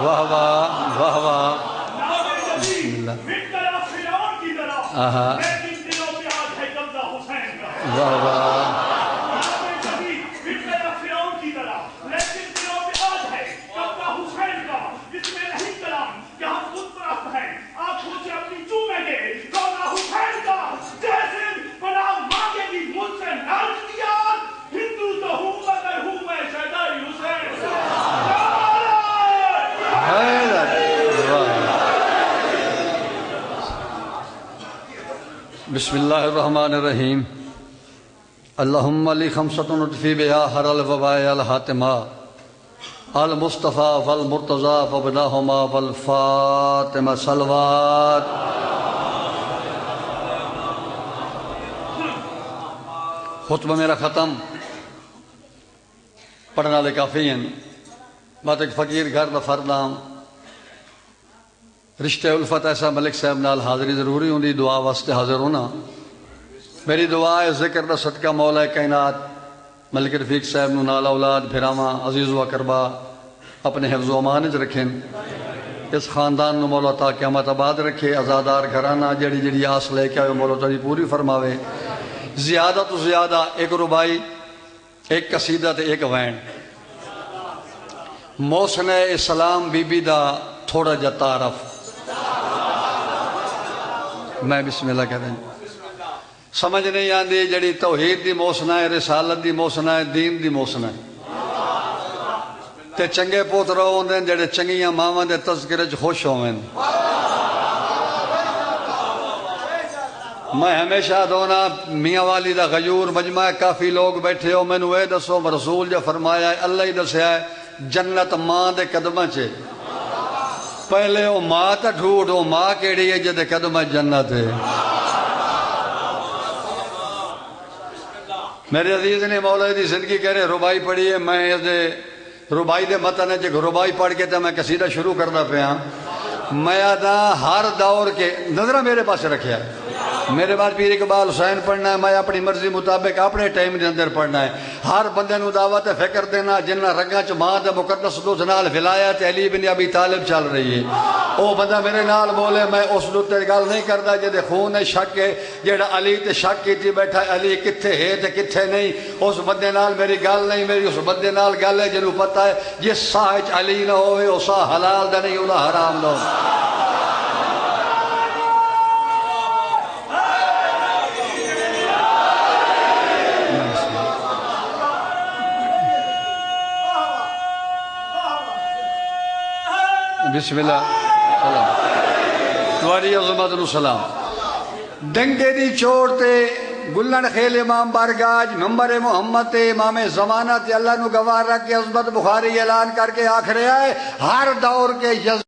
واہ واہ واہ واہ واہ واہ بسم اللہ الرحمن الرحیم اللہم لی خمسۃ نطفی بہا حر الوباء الحاتمہ المصطفیٰ والمرتضیٰ وابناہما والفاطمہ صلوات. خطبہ میرا ختم، پڑھنا لے کافی ہیں. بات ایک فقیر گھر دا فردام رشتے الفت ایسا ملک صاحب نال حاضری ضروری ہوں دی دعا واسطے حاضر ہونا. میری دعا ہے ذکر دا صدقہ مولا کائنات ملک رفیق صاحب نو نال اولاد بھراواں عزیز و اقربا اپنے حفظ و امان وچ رکھیں. اس خاندان نو مولا تا قیامت آباد رکھے. آزادار گھرانہ جڑی جڑی آس لے کے آئے مولا تعالی پوری فرماوے. زیادہ تو زیادہ ایک ربائی، ایک قصیدہ تے ایک وین. محسن اسلام بی بی دا تھوڑا جا تعارف میں بسم اللہ کہہ دیں. سمجھ نہیں آندی جڑی توحید دی موسنا ہے، رسالت دی موسنا ہے، دین دی موسنا ہے. تے چنگے پوترا ہوندے جڑے چنگیاں ماواں دے تذکرے چ خوش ہوویں. میں ہمیشہ دونا میاں والی دا غیور مجمع کافی لوگ بیٹھے ہو. مینوں اے دسو رسول جو فرمایا ہے اللہ ہی دسیا ہے جنت ماں دے قدماں چ. پہلے وہ ماں تا ڈھوٹ، وہ ماں کیڑی ہے جدے قدمہ جنت ہے. میرے عزیز نے مولا دی زندگی کہہ رہے ربائی پڑھی ہے. میں ربائی دے متن ہے ربائی پڑھ کے میں قصیدہ شروع کرنا پیا. میں آدھا ہر دور کے نظرہ میرے پاس رکھیا ہے. میرے بعد پیر اقبال حسین پڑھنا ہے. میں اپنی مرضی مطابق اپنے ٹائم دے اندر پڑھنا ہے. ہر بندے نو دعوت فکر دینا جنہ رنگاں چ ماں دے مقدس دودھ نال ولایت علی بن ابی طالب چل رہی ہے. او بندہ میرے نال بولے میں اس دو تے گل نہیں کردا جے خون ہے شک ہے جیڑا علی تے شک کیتی بیٹھا علی کتھے ہے تے کتھے نہیں. اس بندے نال میری گل نہیں. میری اس بندے نال گل ہے جنوں پتہ ہے جس ساہ وچ علی نہ ہوئے او ساہ حلال دا نہیں او حرام دا. بسم اللہ سلام تواری عظمت نو سلام. ڈنگے دی چوڑ تے گلن خیل امام بارگاج ممبر محمد تے امام زمانہ تے اللہ نو گوار رکھ کے عظمت بخاری اعلان کر کے آخر ہے ہر دور کے